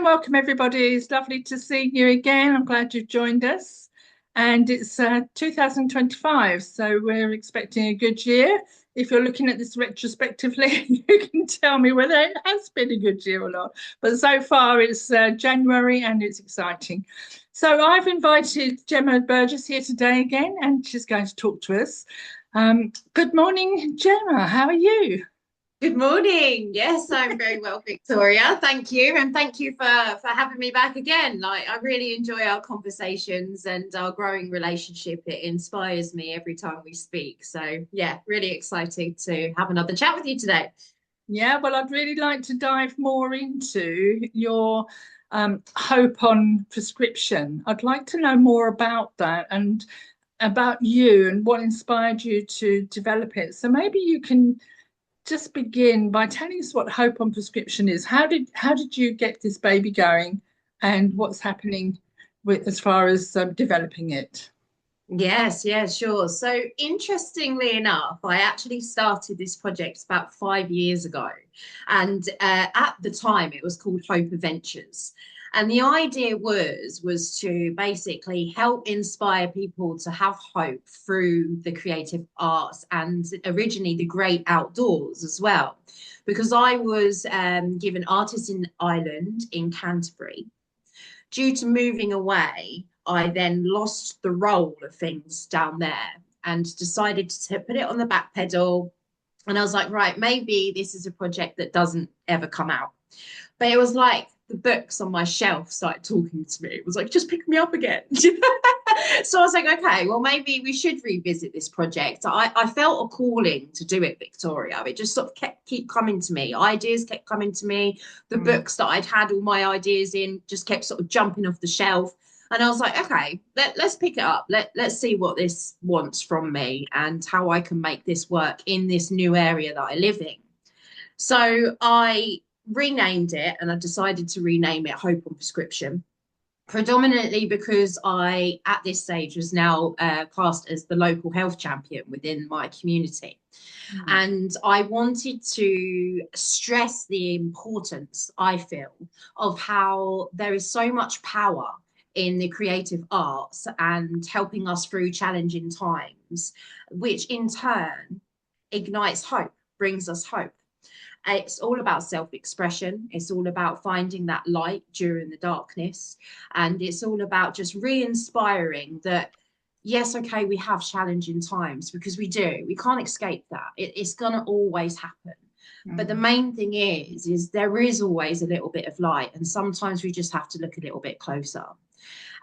Welcome, everybody. It's lovely to see you again. I'm glad you've joined us. And it's 2025, so we're expecting a good year. If you're looking at this retrospectively, you can tell me whether it has been a good year or not. But so far, it's January and it's exciting. So I've invited Jemma Burgess here today again, and she's going to talk to us. Good morning, Jemma. How are you? Good morning. Yes, I'm very well, Victoria. Thank you. And thank you for having me back again. I really enjoy our conversations and our growing relationship. It inspires me every time we speak. So yeah, really excited to have another chat with you today. Yeah, well, I'd really like to dive more into your hope on prescription. I'd like to know more about that and about you and what inspired you to develop it. So maybe you can just begin by telling us what hope on prescription is. How did you get this baby going, and what's happening with as far as developing it? Yes, sure. So interestingly enough, I actually started this project about 5 years ago. And at the time it was called Hope Adventures. And the idea was to basically help inspire people to have hope through the creative arts and originally the great outdoors as well. Because I was given Artisan Island in Canterbury. Due to moving away, I then lost the role of things down there and decided to put it on the back pedal. And I was like, right, maybe this is a project that doesn't ever come out. But it was like the books on my shelf started talking to me. It was like, just pick me up again. So I was like, okay, well, maybe we should revisit this project. I felt a calling to do it, Victoria. It just sort of keep coming to me. Ideas kept coming to me. The Mm. books that I'd had all my ideas in just kept sort of jumping off the shelf. And I was like, okay, let's pick it up. Let's see what this wants from me and how I can make this work in this new area that I live in. So I renamed it and I decided to rename it Hope on Prescription, predominantly because I, at this stage, was now classed as the local health champion within my community. Mm. And I wanted to stress the importance, I feel, of how there is so much power in the creative arts and helping us through challenging times, which in turn ignites hope, brings us hope. It's all about self expression. It's all about finding that light during the darkness. And it's all about just re inspiring that, yes, okay, we have challenging times because we do. We can't escape that. It's going to always happen. But the Mm. main thing is there is always a little bit of light. And sometimes we just have to look a little bit closer.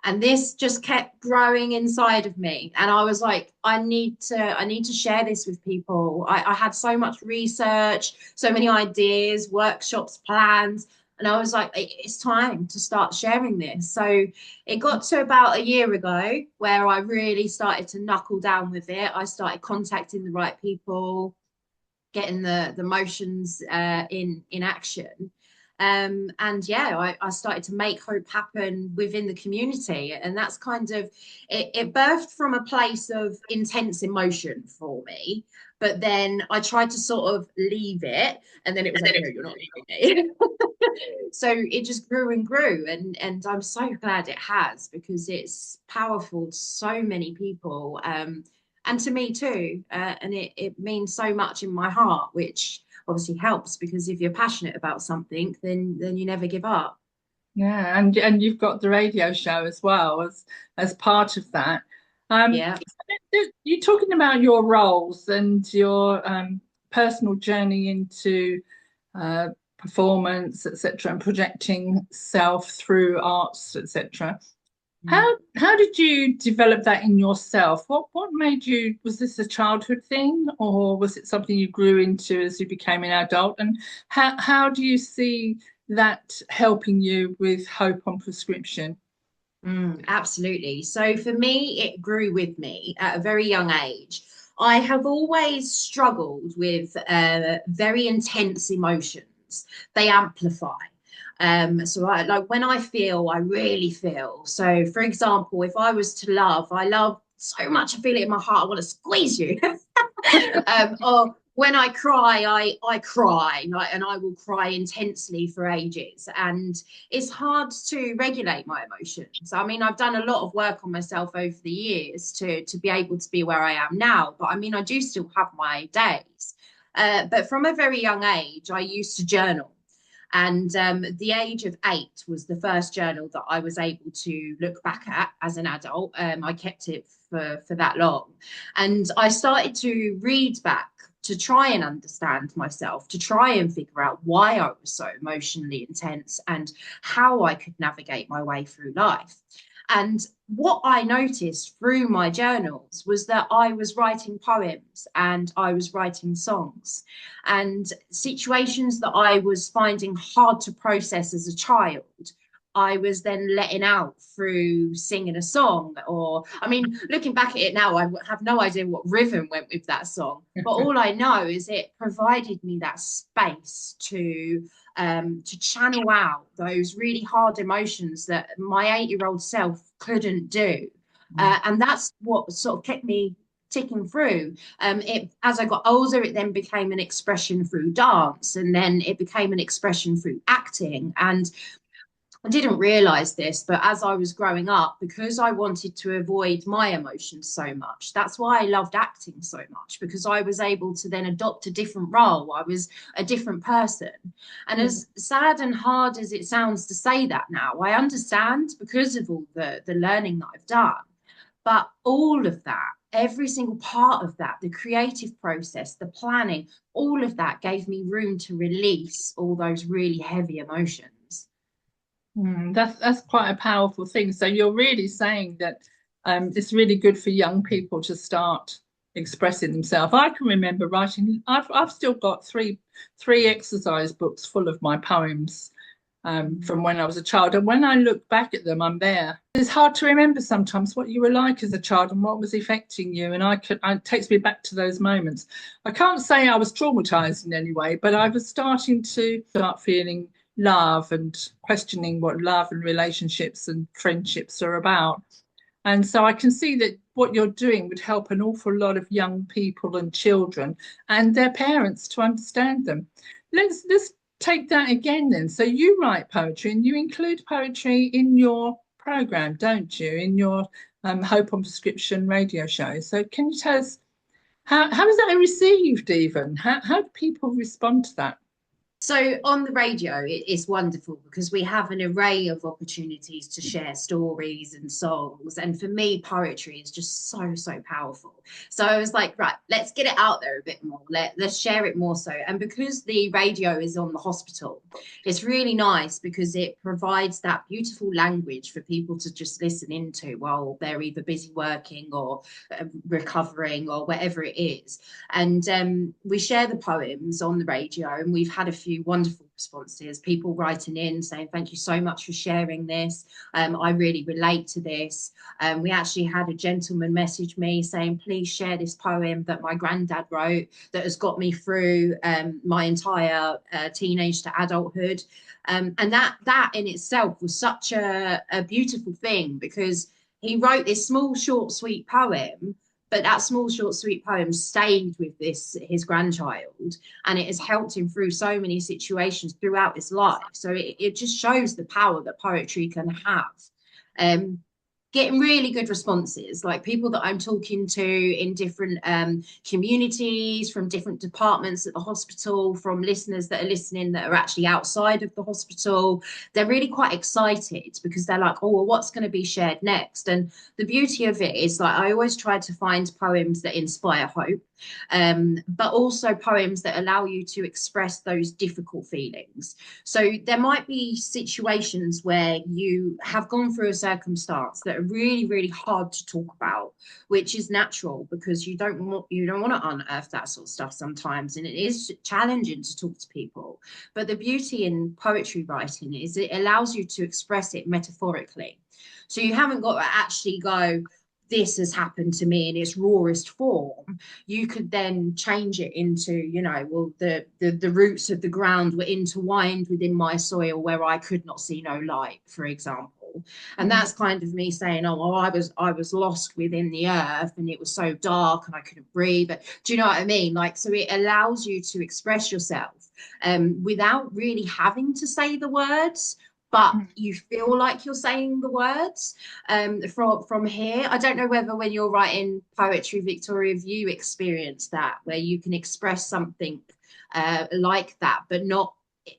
And this just kept growing inside of me, and I was like, I need to share this with people. I had so much research, so many ideas, workshops, plans, and I was like, it's time to start sharing this. So it got to about a year ago where I really started to knuckle down with it. I started contacting the right people, getting the motions in action. And yeah, I started to make hope happen within the community. And that's kind of it birthed from a place of intense emotion for me. But then I tried to sort of leave it, and then it was like, no, you're not leaving it. So it just grew and grew, and I'm so glad it has because it's powerful to so many people. And to me too. And it means so much in my heart, which obviously helps because if you're passionate about something, then you never give up. Yeah, and you've got the radio show as well as part of that. Yeah. You're talking about your roles and your personal journey into uh, performance, etc., and projecting self through arts, etc. How did you develop that in yourself? What made you, was this a childhood thing, or was it something you grew into as you became an adult? And how do you see that helping you with hope on prescription? Absolutely. So for me, it grew with me at a very young age. I have always struggled with very intense emotions. They amplify. So I like when I feel, I really feel. So for example, if I was to love, I love so much, I feel it in my heart, I want to squeeze you. Or when I cry, I cry, like, and I will cry intensely for ages. And it's hard to regulate my emotions. I mean, I've done a lot of work on myself over the years to be able to be where I am now. But I mean, I do still have my days. But from a very young age, I used to journal. And the age of 8 was the first journal that I was able to look back at as an adult. I kept it for that long. And I started to read back to try and understand myself, to try and figure out why I was so emotionally intense and how I could navigate my way through life. And what I noticed through my journals was that I was writing poems and I was writing songs, and situations that I was finding hard to process as a child, I was then letting out through singing a song. Or, I mean, looking back at it now, I have no idea what rhythm went with that song. But all I know is it provided me that space to channel out those really hard emotions that my 8-year-old self couldn't do. And that's what sort of kept me ticking through. As I got older, it then became an expression through dance, and then it became an expression through acting. And I didn't realize this, but as I was growing up, because I wanted to avoid my emotions so much, that's why I loved acting so much, because I was able to then adopt a different role. I was a different person. And as sad and hard as it sounds to say that now, I understand because of all the learning that I've done. But all of that, every single part of that, the creative process, the planning, all of that gave me room to release all those really heavy emotions. That's quite a powerful thing. So you're really saying that it's really good for young people to start expressing themselves. I can remember writing. I've still got three exercise books full of my poems from when I was a child. And when I look back at them, I'm there. It's hard to remember sometimes what you were like as a child and what was affecting you. And it takes me back to those moments. I can't say I was traumatized in any way, but I was starting to start feeling love and questioning what love and relationships and friendships are about. And so I can see that what you're doing would help an awful lot of young people and children and their parents to understand them. Let's take that again then. So you write poetry and you include poetry in your program, don't you? In your Hope on Prescription radio show. So can you tell us how is that received even? How do people respond to that? So on the radio, it's wonderful because we have an array of opportunities to share stories and songs. And for me, poetry is just so powerful. So I was like, right, let's get it out there a bit more. Let's share it more so. And because the radio is on the hospital, it's really nice because it provides that beautiful language for people to just listen into while they're either busy working or recovering or whatever it is. And we share the poems on the radio, and we've had a few wonderful responses, people writing in saying thank you so much for sharing this. I really relate to this. We actually had a gentleman message me saying please share this poem that my granddad wrote that has got me through my entire teenage to adulthood. And that in itself was such a beautiful thing, because he wrote this small short sweet poem, but that small short sweet poem stayed with his grandchild, and it has helped him through so many situations throughout his life. So it just shows the power that poetry can have. Getting really good responses, like people that I'm talking to in different communities, from different departments at the hospital, from listeners that are listening that are actually outside of the hospital. They're really quite excited because they're like, oh, well, what's going to be shared next? And the beauty of it is, like, I always try to find poems that inspire hope, but also poems that allow you to express those difficult feelings. So there might be situations where you have gone through a circumstance that are really hard to talk about, which is natural because you don't want to unearth that sort of stuff sometimes, and it is challenging to talk to people. But the beauty in poetry writing is it allows you to express it metaphorically. So you haven't got to actually go, this has happened to me in its rawest form. You could then change it into, well, the roots of the ground were intertwined within my soil where I could not see no light, for example. And that's kind of me saying, oh, well, I was lost within the earth and it was so dark and I couldn't breathe. But do you know what I mean? Like, so it allows you to express yourself without really having to say the words, but you feel like you're saying the words from here. I don't know whether when you're writing poetry, Victoria, if you experience that, where you can express something like that, but not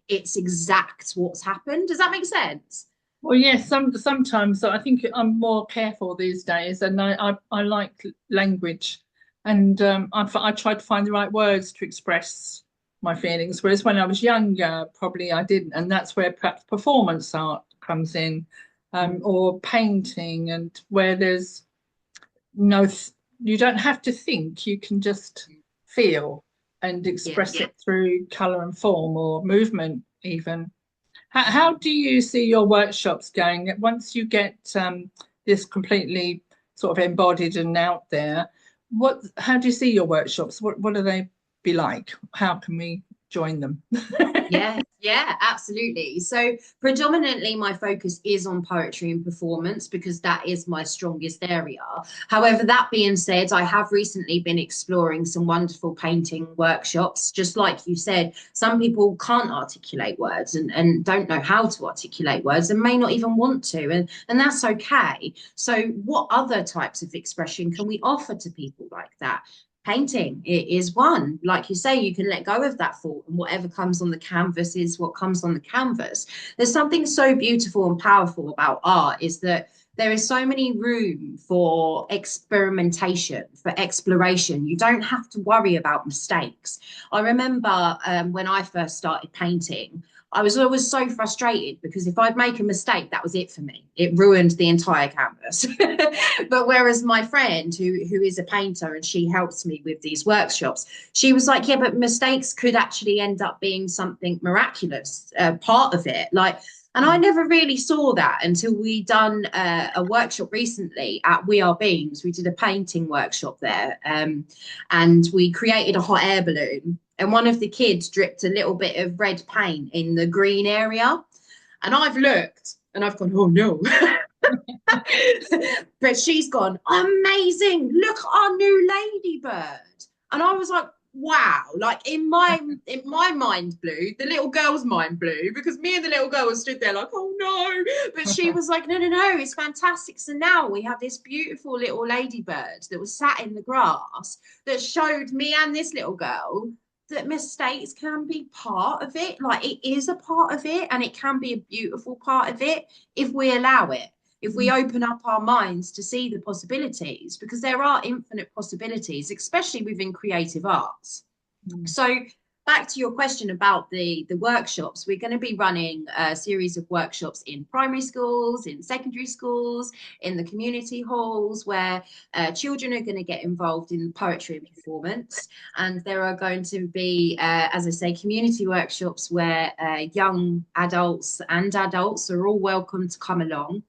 it's exact what's happened. Does that make sense? Well, yes, sometimes I think I'm more careful these days, and I like language, and I try to find the right words to express my feelings. Whereas when I was younger, probably I didn't, and that's where perhaps performance art comes in, or painting, and where there's no, you don't have to think, you can just feel and Yeah. express it through color and form or movement, even. How do you see your workshops going once you get this completely sort of embodied and out there? How do you see your workshops? What do they be like? How can we join them? Yeah, yeah, absolutely. So predominantly my focus is on poetry and performance because that is my strongest area. However, that being said, I have recently been exploring some wonderful painting workshops. Just like you said, some people can't articulate words and don't know how to articulate words and may not even want to, and that's okay. So what other types of expression can we offer to people like that? Painting is one. Like you say, you can let go of that thought, and whatever comes on the canvas is what comes on the canvas. There's something so beautiful and powerful about art, is that there is so many room for experimentation, for exploration. You don't have to worry about mistakes. I remember when I first started painting, I was always so frustrated because if I'd make a mistake, that was it for me. It ruined the entire canvas. But whereas my friend, who is a painter and she helps me with these workshops, she was like, yeah, but mistakes could actually end up being something miraculous, part of it. Like, and I never really saw that until we done a workshop recently at We Are Beams. We did a painting workshop there, and we created a hot air balloon. And one of the kids dripped a little bit of red paint in the green area. And I've looked and I've gone, oh no. But she's gone, amazing. Look, our new ladybird. And I was like, wow. Like in my mind blew, the little girl's mind blew, because me and the little girl stood there like, oh no. But she was like, no, no, no, it's fantastic. So now we have this beautiful little ladybird that was sat in the grass that showed me and this little girl that mistakes can be part of it. Like, it is a part of it, and it can be a beautiful part of it if we allow it, if we open up our minds to see the possibilities, because there are infinite possibilities, especially within creative arts. So back to your question about the workshops, we're going to be running a series of workshops in primary schools, in secondary schools, in the community halls, where children are going to get involved in poetry and performance. And there are going to be, as I say, community workshops where young adults and adults are all welcome to come along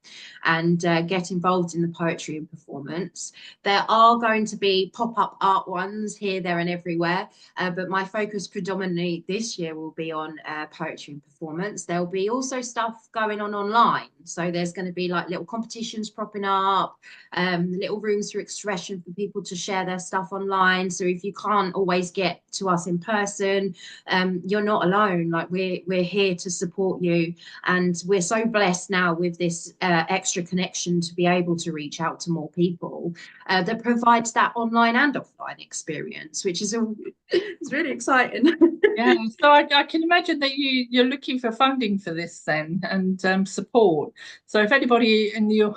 and get involved in the poetry and performance. There are going to be pop-up art ones here, there and everywhere, but my focus predominantly this year will be on poetry and performance. There'll be also stuff going on online. So there's going to be like little competitions propping up, little rooms for expression for people to share their stuff online. So if you can't always get to us in person, you're not alone. Like, we're here to support you. And we're so blessed now with this extra connection to be able to reach out to more people that provides that online and offline experience, which is it's really exciting. Yeah, so I can imagine that you're looking for funding for this then, and support. So if anybody in your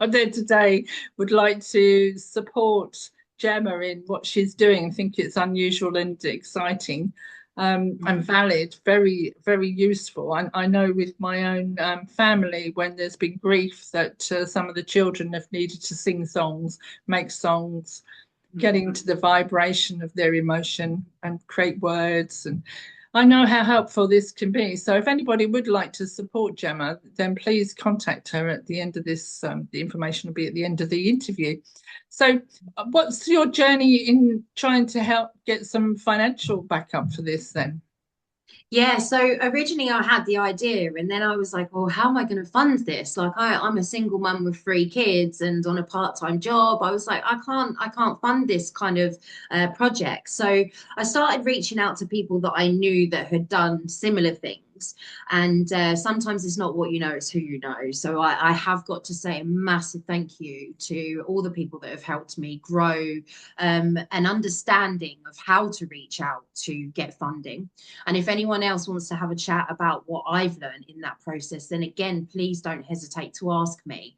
there today would like to support Jemma in what she's doing, I think it's unusual and exciting, and valid, very, very useful. I know with my own family, when there's been grief, that some of the children have needed to sing songs, make songs, getting to the vibration of their emotion and create words. And I know how helpful this can be. So if anybody would like to support Jemma, then please contact her at the end of this. The information will be at the end of the interview. So what's your journey in trying to help get some financial backup for this then? Yeah, so originally I had the idea, and then I was like, well, how am I going to fund this? Like, I'm a single mum with three kids and on a part-time job. I was like, I can't fund this kind of project. So I started reaching out to people that I knew that had done similar things. And sometimes it's not what you know, it's who you know. So I have got to say a massive thank you to all the people that have helped me grow an understanding of how to reach out to get funding. And if anyone else wants to have a chat about what I've learned in that process, then again, please don't hesitate to ask me.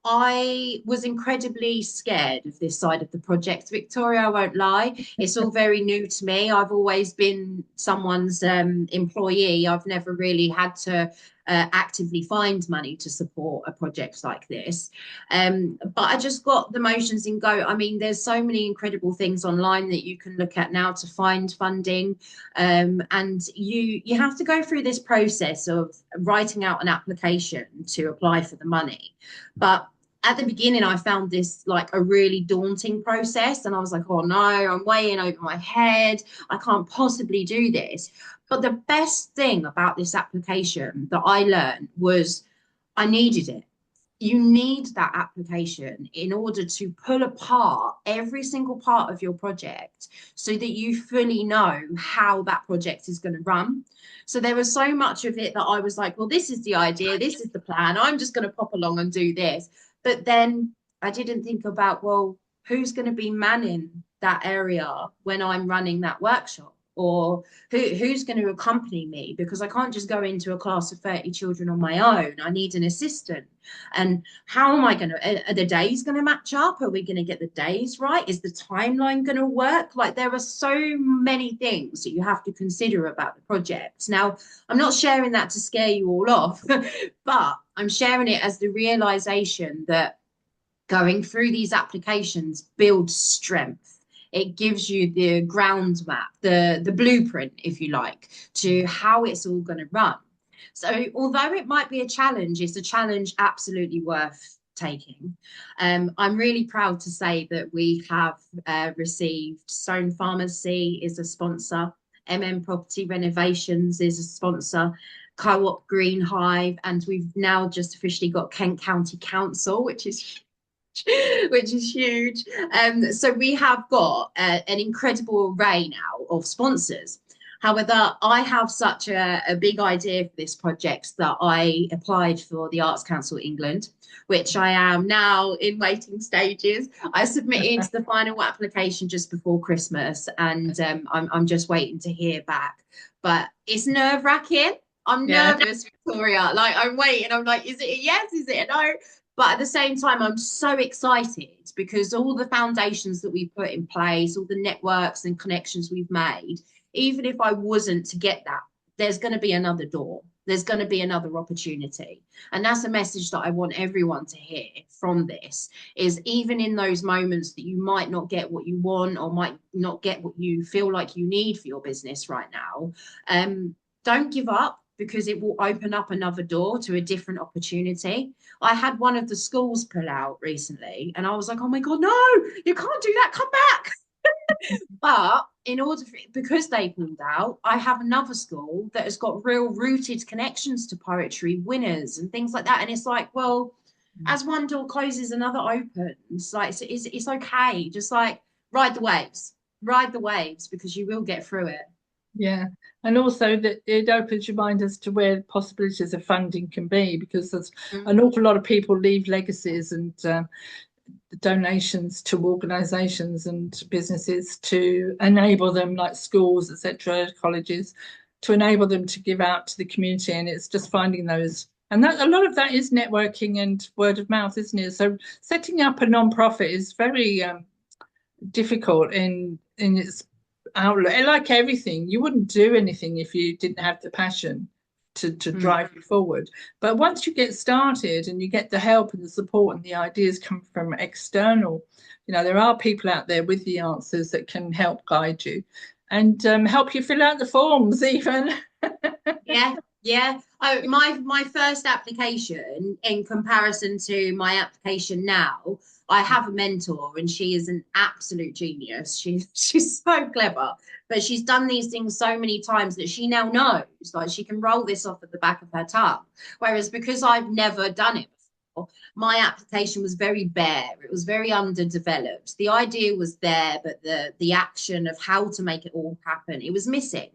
I was incredibly scared of this side of the project, Victoria. I won't lie. It's all very new to me. I've always been someone's employee. I've never really had to actively find money to support a project like this. But I just got the motions in go. I mean, there's so many incredible things online that you can look at now to find funding. And you have to go through this process of writing out an application to apply for the money. But at the beginning, I found this like a really daunting process. And I was like, oh no, I'm way in over my head. I can't possibly do this. But the best thing about this application that I learned was I needed it. You need that application in order to pull apart every single part of your project so that you fully know how that project is going to run. So there was so much of it that I was like, well, this is the idea, this is the plan. I'm just going to pop along and do this. But then I didn't think about, well, who's going to be manning that area when I'm running that workshop? Or who's going to accompany me? Because I can't just go into a class of 30 children on my own. I need an assistant. And how am I going to, are the days going to match up? Are we going to get the days right? Is the timeline going to work? Like there are so many things that you have to consider about the project. Now, I'm not sharing that to scare you all off, but I'm sharing it as the realization that going through these applications builds strength. It gives you the ground map, the blueprint, if you like, to how it's all going to run. So although it might be a challenge, it's a challenge absolutely worth taking. I'm really proud to say that we have received Stone Pharmacy is a sponsor, Property Renovations is a sponsor, Co-op Green Hive, and we've now just officially got Kent County Council, which is which is huge. So we have got an incredible array now of sponsors. However, I have such a big idea for this project that I applied for the Arts Council England, which I am now in waiting stages. I submitted the final application just before Christmas, and I'm just waiting to hear back. But it's nerve-wracking. I'm Yeah. nervous, Victoria. Like I'm waiting. I'm like, is it a yes? Is it a no? But at the same time, I'm so excited because all the foundations that we put in place, all the networks and connections we've made, even if I wasn't to get that, there's going to be another door. There's going to be another opportunity. And that's a message that I want everyone to hear from this is even in those moments that you might not get what you want or might not get what you feel like you need for your business right now, don't give up because it will open up another door to a different opportunity. I had one of the schools pull out recently and I was like, oh my God, no, you can't do that. Come back. But in order for because they pulled out, I have another school that has got real rooted connections to poetry winners and things like that. And it's like, well, as one door closes, another opens. Like it's okay. Just like ride the waves because you will get through it. Yeah, and also that it opens your mind as to where possibilities of funding can be, because there's an Mm. awful lot of people leave legacies and donations to organisations and businesses to enable them, like schools, etc., colleges, to enable them to give out to the community. And it's just finding those, and that a lot of that is networking and word of mouth, isn't it? So setting up a non-profit is very difficult in its outlook. And like everything, you wouldn't do anything if you didn't have the passion to Mm. drive you forward. But once you get started and you get the help and the support and the ideas come from external, there are people out there with the answers that can help guide you and help you fill out the forms even. Yeah, Yeah. Oh, my first application in comparison to my application now, I have a mentor and she is an absolute genius. She's so clever, but she's done these things so many times that she now knows, like she can roll this off at the back of her tongue. Whereas because I've never done it before, my application was very bare. It was very underdeveloped. The idea was there, but the action of how to make it all happen, it was missing.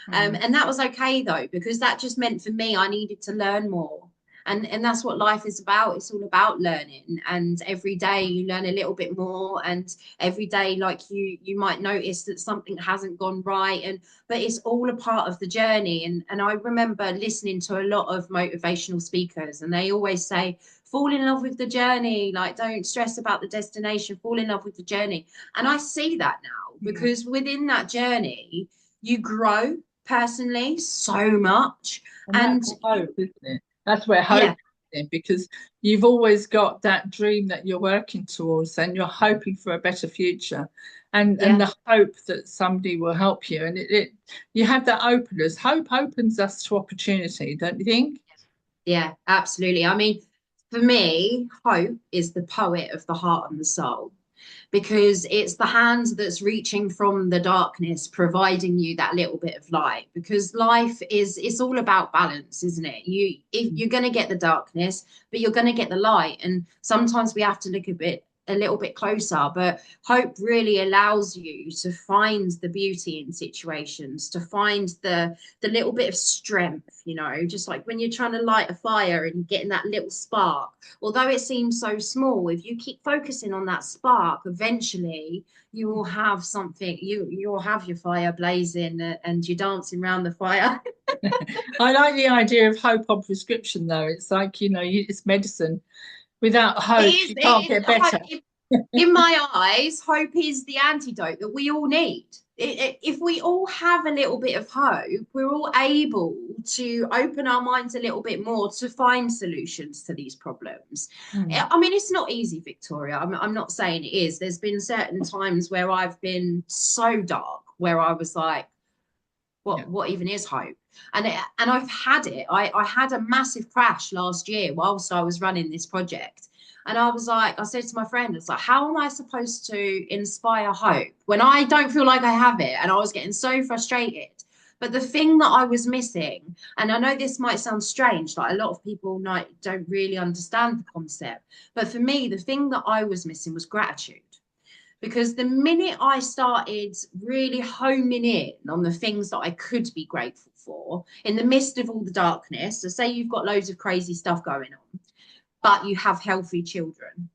Mm. And that was okay though, because that just meant for me, I needed to learn more. And that's what life is about. It's all about learning. And every day you learn a little bit more. And every day, like you might notice that something hasn't gone right. But it's all a part of the journey. And I remember listening to a lot of motivational speakers, and they always say, fall in love with the journey. Like, don't stress about the destination, fall in love with the journey. And I see that now Mm. because within that journey, you grow personally so much. And And that's hope, isn't it? That's where hope yeah, comes in, because you've always got that dream that you're working towards and you're hoping for a better future. And yeah, the hope that somebody will help you. And it you have that openness. Hope opens us to opportunity, don't you think? yeah, absolutely. I mean, for me, hope is the poet of the heart and the soul, because it's the hand that's reaching from the darkness, providing you that little bit of light. Because life is, it's all about balance, isn't it? You're going to get the darkness, but you're going to get the light. And sometimes we have to look a little bit closer, but hope really allows you to find the beauty in situations, to find the little bit of strength, just like when you're trying to light a fire and getting that little spark. Although it seems so small, if you keep focusing on that spark, eventually you will have something, you'll have your fire blazing, and you're dancing around the fire. I like the idea of hope on prescription, though. It's like, it's medicine. Without hope, you can't get better. In my eyes, hope is the antidote that we all need. If we all have a little bit of hope, we're all able to open our minds a little bit more to find solutions to these problems. Mm. I mean, it's not easy, Victoria. I'm not saying it is. There's been certain times where I've been so dark, where I was like, Yeah. what even is hope? And I've had it. I had a massive crash last year whilst I was running this project. And I was like, I said to my friend, it's like, how am I supposed to inspire hope when I don't feel like I have it? And I was getting so frustrated. But the thing that I was missing, and I know this might sound strange, like a lot of people don't really understand the concept, but for me, the thing that I was missing was gratitude. Because the minute I started really homing in on the things that I could be grateful for in the midst of all the darkness, so say you've got loads of crazy stuff going on, but you have healthy children,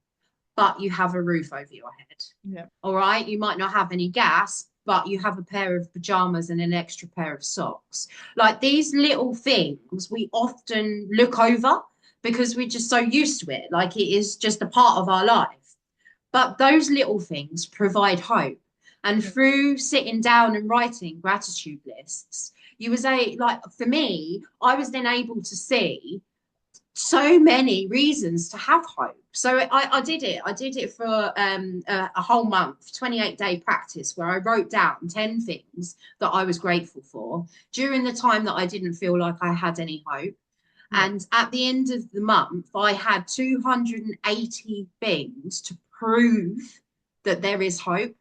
but you have a roof over your head. Yeah. All right. You might not have any gas, but you have a pair of pajamas and an extra pair of socks. Like these little things we often look over because we're just so used to it. Like it is just a part of our life. But those little things provide hope. And Yeah. through sitting down and writing gratitude lists, like for me, I was then able to see so many reasons to have hope. So I did it. I did it for a whole month, 28-day practice where I wrote down 10 things that I was grateful for during the time that I didn't feel like I had any hope. Yeah. And at the end of the month, I had 280 things to prove that there is hope.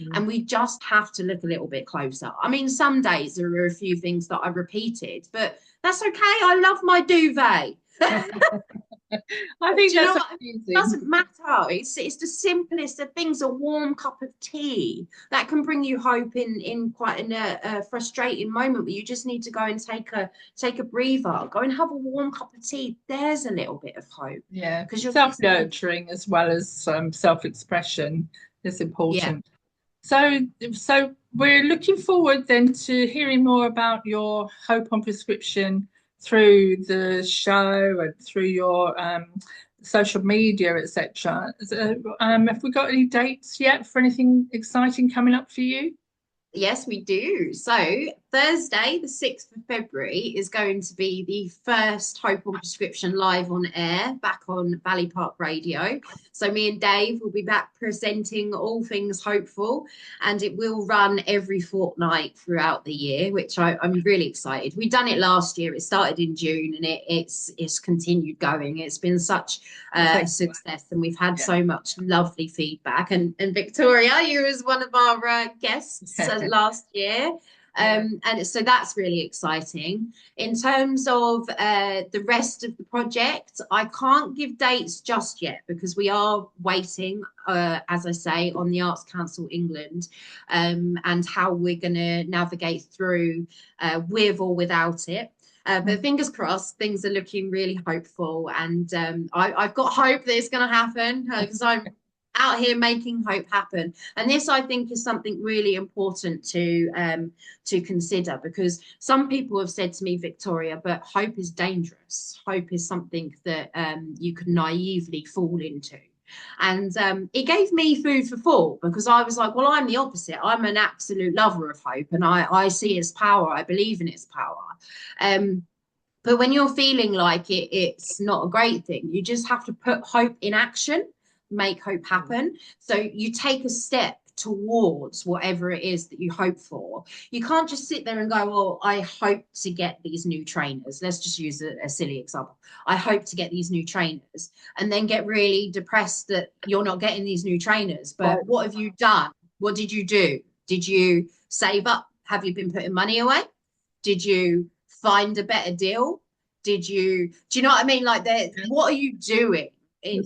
Mm. And we just have to look a little bit closer. I mean, some days there are a few things that I repeated, but that's okay. I love my duvet. I think Do you know that's what? It amazing. doesn't matter. It's the simplest of things. A warm cup of tea that can bring you hope in quite a frustrating moment where you just need to go and take a breather. Go and have a warm cup of tea. There's a little bit of hope Yeah. because you're listening. Self-nurturing as well as self-expression is Yeah. important. So we're looking forward then to hearing more about your Hope on Prescription through the show and through your social media, etc. So, have we got any dates yet for anything exciting coming up for you? Yes, we do. So Thursday, the 6th of February, is going to be the first Hope on Prescription live on air back on Valley Park Radio. So me and Dave will be back presenting all things hopeful, and it will run every fortnight throughout the year, which I'm really excited. We done it last year. It started in June, and it's continued going. It's been such a success, and we've had so much lovely feedback. And Victoria, you was one of our guests last year. And so that's really exciting. In terms of the rest of the project, I can't give dates just yet because we are waiting, as I say, on the Arts Council England and how we're going to navigate through with or without it. But fingers crossed, things are looking really hopeful. And I've got hope that it's going to happen because I'm out here making hope happen. And this, I think, is something really important to consider, because some people have said to me, Victoria, but hope is dangerous. Hope is something that you can naively fall into. And it gave me food for thought, because I was like, well, I'm the opposite. I'm an absolute lover of hope, and I see its power. I believe in its power. But when you're feeling like it's not a great thing, you just have to put hope in action, make hope happen. So you take a step towards whatever it is that you hope for. You can't just sit there and go, well, I hope to get these new trainers. Let's just use a silly example. I hope to get these new trainers, and then get really depressed that you're not getting these new trainers. But what have you done? What did you do? Did you save up? Have you been putting money away? Did you find a better deal? Do you know what I mean? Like, what are you doing?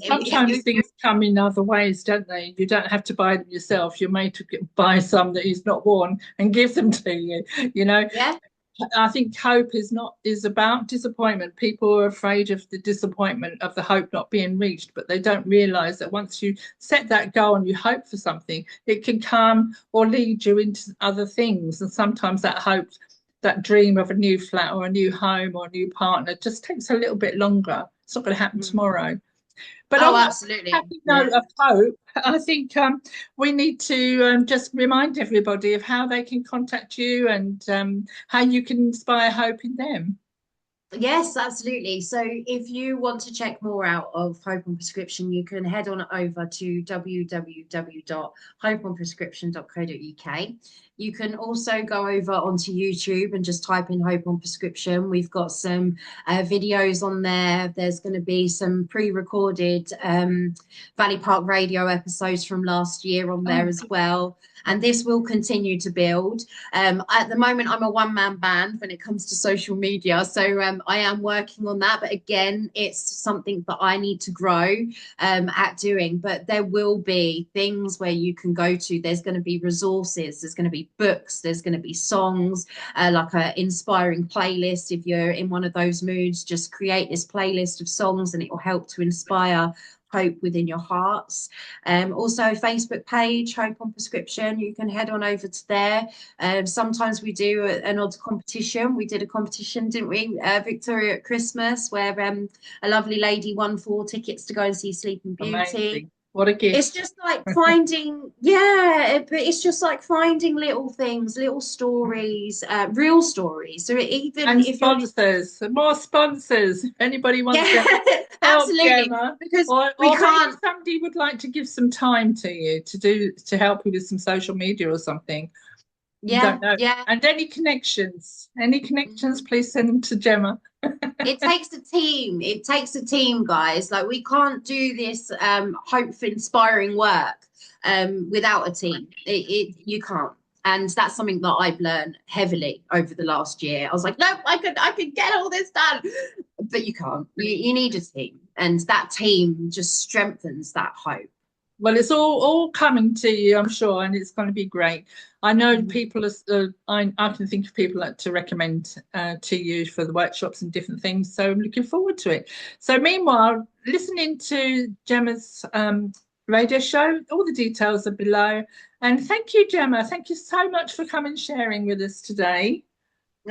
Sometimes things come in other ways, don't they? You don't have to buy them yourself. You're made to buy some that is not worn and give them to you. You know, I think hope is about disappointment. People are afraid of the disappointment of the hope not being reached, but they don't realise that once you set that goal and you hope for something, it can come or lead you into other things. And sometimes that hope, that dream of a new flat or a new home or a new partner, just takes a little bit longer. It's not going to happen tomorrow. But absolutely. On that note of hope, I think we need to just remind everybody of how they can contact you and how you can inspire hope in them. Yes, absolutely. So if you want to check more out of Hope on Prescription, you can head on over to www.hopeonprescription.co.uk. You can also go over onto YouTube and just type in Hope on Prescription. We've got some videos on there. There's going to be some pre-recorded Valley Park Radio episodes from last year on there as well. And this will continue to build. At the moment, I'm a one-man band when it comes to social media. So I am working on that. But again, it's something that I need to grow at doing. But there will be things where you can go to. There's going to be resources. There's going to be books. There's going to be songs, like an inspiring playlist. If you're in one of those moods, just create this playlist of songs and it will help to inspire hope within your hearts. Also a Facebook page, Hope on Prescription. You can head on over to there. Sometimes we do an odd competition. We did a competition, didn't we, Victoria, at Christmas, where a lovely lady won 4 tickets to go and see Sleeping Beauty. Amazing. What a gift. It's just like finding, but it's just like finding little things, little stories, real stories. So even and if sponsors, more sponsors. If anybody wants to help absolutely, Jemma, because we can't. Maybe somebody would like to give some time to you to help you with some social media or something. Don't know. And any connections, please send them to Jemma. It takes a team. It takes a team, guys. Like, we can't do this hope inspiring work without a team. You can't. And that's something that I've learned heavily over the last year. I was like, no, I could get all this done. But you can't. You need a team. And that team just strengthens that hope. Well, it's all coming to you, I'm sure, and it's going to be great. I know people I can think of people to recommend to you for the workshops and different things. So I'm looking forward to it. So meanwhile, listening to Jemma's radio show, all the details are below. And thank you, Jemma. Thank you so much for coming and sharing with us today.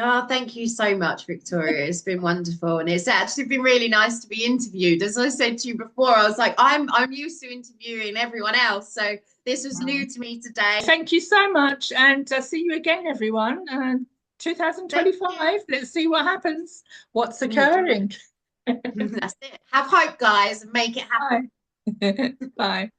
Oh, thank you so much, Victoria. It's been wonderful, and it's actually been really nice to be interviewed. As I said to you before, I was like, I'm used to interviewing everyone else, so this was new to me today. Thank you so much, and see you again, everyone. Thank you. 2025. Let's see what happens. What's Mm, occurring? That's it. Have hope, guys, and make it happen. Bye. Bye.